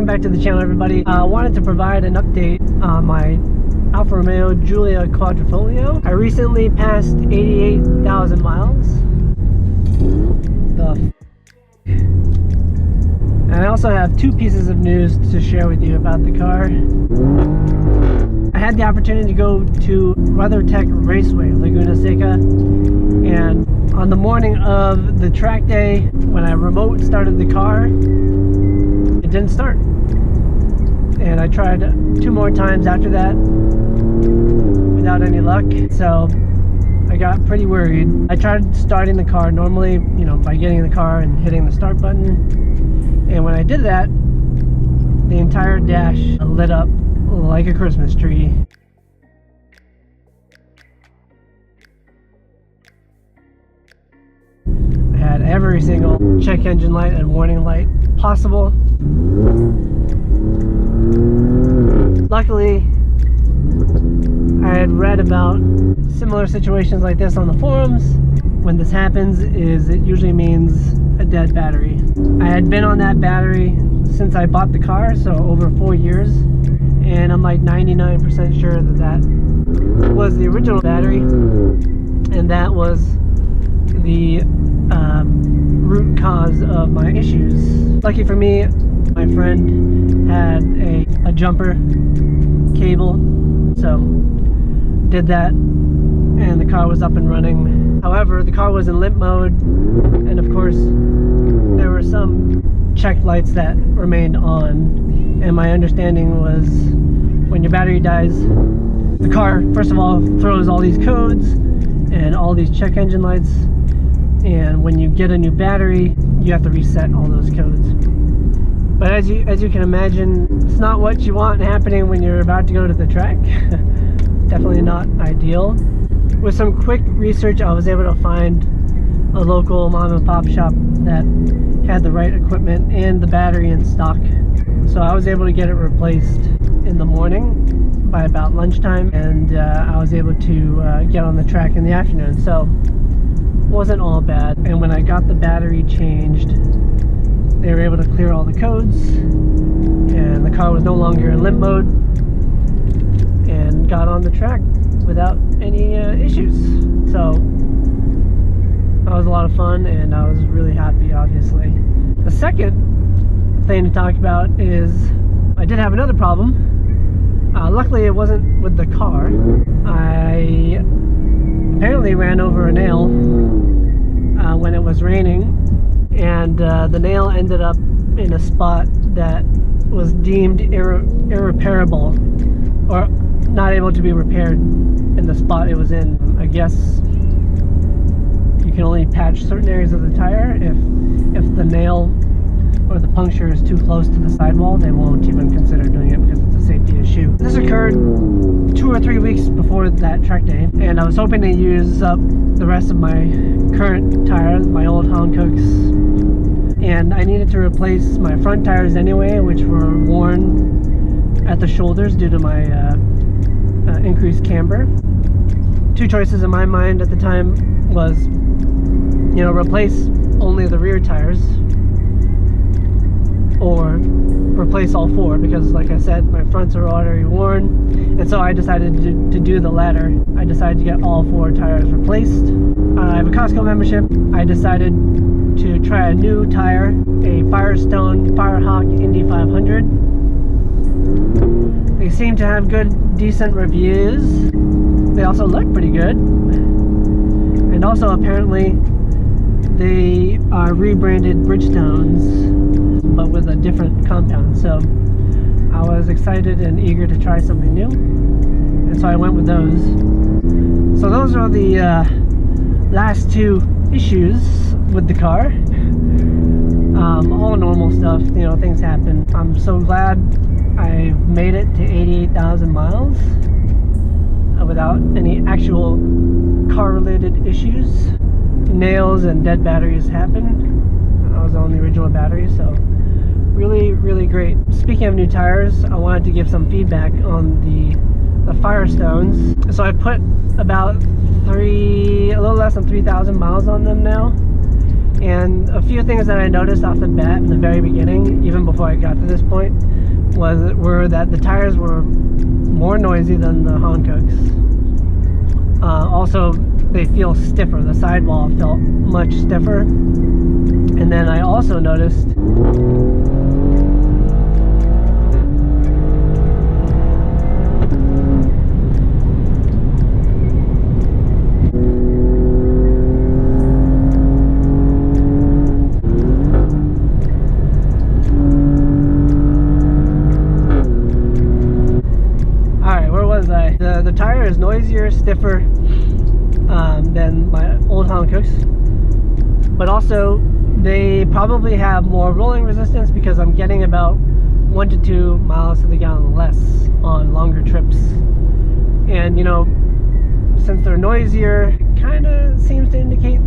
welcome back to the channel, everybody. I wanted to provide an update on my Alfa Romeo Giulia Quadrifoglio. I recently passed 88,000 miles. And I also have two pieces of news to share with you about the car. I had the opportunity to go to WeatherTech Raceway Laguna Seca, and on the morning of the track day, when I remote started the car, it didn't start. And I tried 2 more times after that without any luck, so I got pretty worried. I tried starting the car normally, you know, by getting in the car and hitting the start button, and when I did that, the entire dash lit up like a Christmas tree. I had every single check engine light and warning light possible. Luckily, I had read about similar situations like this on the forums. When this happens, it usually means a dead battery. I had been on that battery since I bought the car, so over 4 years, and I'm like 99% sure that that was the original battery, and that was the root cause of my issues. Lucky for me, my friend had a jumper cable, so did that, and the car was up and running. However, the car was in limp mode, and of course there were some check lights that remained on, and my understanding was when your battery dies, the car first of all throws all these codes and all these check engine lights, and when you get a new battery you have to reset all those codes. But as you can imagine, it's not what you want happening when you're about to go to the track. Definitely not ideal. With some quick research, I was able to find a local mom and pop shop that had the right equipment and the battery in stock. So I was able to get it replaced in the morning by about lunchtime, and I was able to get on the track in the afternoon. So it wasn't all bad. And when I got the battery changed, they were able to clear all the codes, and the car was no longer in limp mode, and got on the track without any issues. So that was a lot of fun, and I was really happy, obviously. The second thing to talk about is I did have another problem. Luckily it wasn't with the car. I apparently ran over a nail when it was raining, and the nail ended up in a spot that was deemed irreparable, or not able to be repaired in the spot it was in. I guess you can only patch certain areas of the tire. If the nail or the puncture is too close to the sidewall, they won't even consider doing it because it's a safety issue. This occurred 2 or 3 weeks before that track day, and I was hoping to use up the rest of my current tires, my old Hankooks, and I needed to replace my front tires anyway, which were worn at the shoulders due to my increased camber. 2 choices in my mind at the time was, you know, replace only the rear tires, or replace all 4, because like I said, my fronts are already worn, and so I decided to do the latter. I decided to get all 4 tires replaced. I have a Costco membership. I decided to try a new tire, a Firestone Firehwak Indy 500. They seem to have good, decent reviews. They also look pretty good, and also apparently they are rebranded Bridgestones, but with a different compound. So I was excited and eager to try something new, and so I went with those. So those are the last 2 issues with the car. All normal stuff, you know, things happen. I'm so glad I made it to 88,000 miles without any actual car-related issues. Nails and dead batteries happen. I was on the original battery, so really great. Speaking of new tires, I wanted to give some feedback on the Firestones. So I put about a little less than 3,000 miles on them now, and a few things that I noticed off the bat in the very beginning, even before I got to this point. were that the tires were more noisy than the Hankooks. Also, they feel stiffer. The sidewall felt much stiffer. And then I also noticed the tire is noisier, stiffer than my old Hankooks, but also they probably have more rolling resistance because I'm getting about 1 to 2 miles to the gallon less on longer trips. And you know, since they're noisier, kind of seems to indicate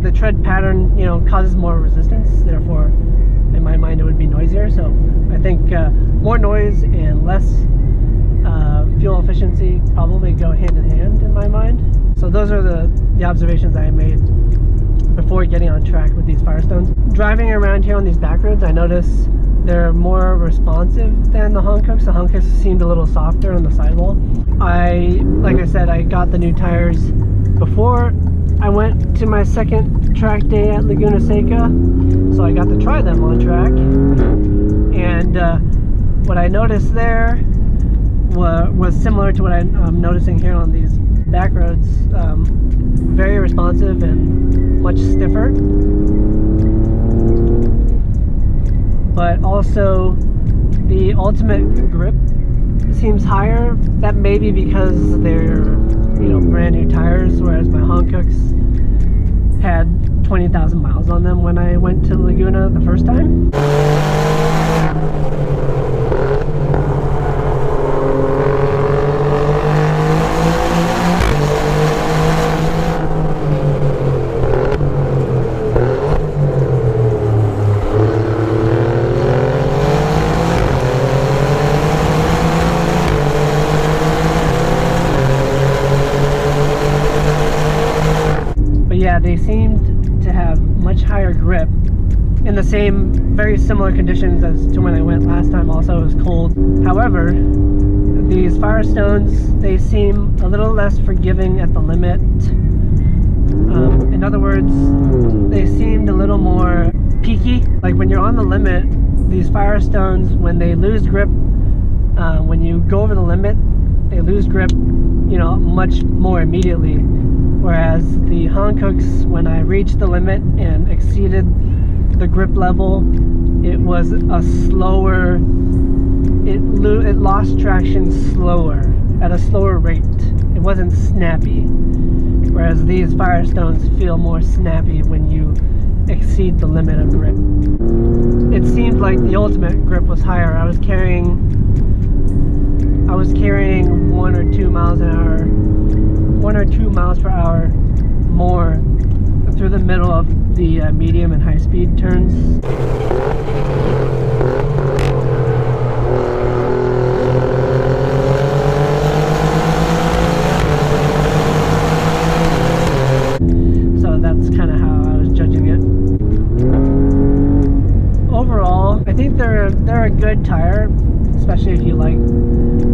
the tread pattern, you know, causes more resistance. Therefore, in my mind, it would be noisier. So I think more noise and less fuel efficiency probably go hand in hand in my mind. So those are the observations I made before getting on track with these Firestones. Driving around here on these back roads, I notice they're more responsive than the Hankooks. The Hankooks seemed a little softer on the sidewall. Like I said, I got the new tires before I went to my second track day at Laguna Seca, so I got to try them on track. And what I noticed there was similar to what I'm noticing here on these back roads. Very responsive and much stiffer, but also the ultimate grip seems higher. That may be because they're, you know, brand new tires, whereas my Hankooks had 20,000 miles on them when I went to Laguna the first time. Yeah, they seemed to have much higher grip in the same, very similar conditions as to when I went last time. Also, it was cold. However, these Firestones, they seem a little less forgiving at the limit. In other words, they seemed a little more peaky. Like when you're on the limit, these Firestones, when they lose grip, when you go over the limit, they lose grip, you know, much more immediately. Whereas the Hankooks, when I reached the limit and exceeded the grip level, it was a slower, it lost traction slower, at a slower rate. It wasn't snappy. Whereas these Firestones feel more snappy when you exceed the limit of grip. It seemed like the ultimate grip was higher. I was carrying 1 or 2 miles an hour, 1 or 2 miles per hour more through the middle of the medium and high speed turns. So that's kind of how I was judging it. Overall, I think they're a good tire, especially if you like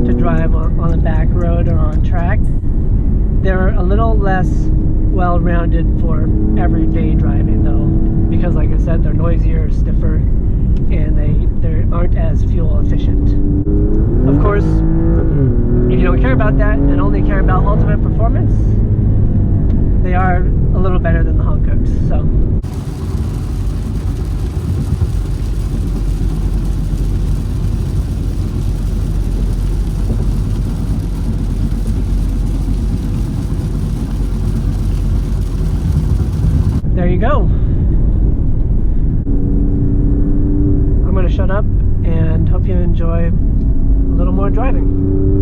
to drive on a back road or on track. They're a little less well-rounded for everyday driving though, because like I said, they're noisier, stiffer, and they aren't as fuel efficient. Of course, if you don't care about that and only care about ultimate performance, they are a little better than the Hankooks. So there you go. I'm going to shut up and hope you enjoy a little more driving.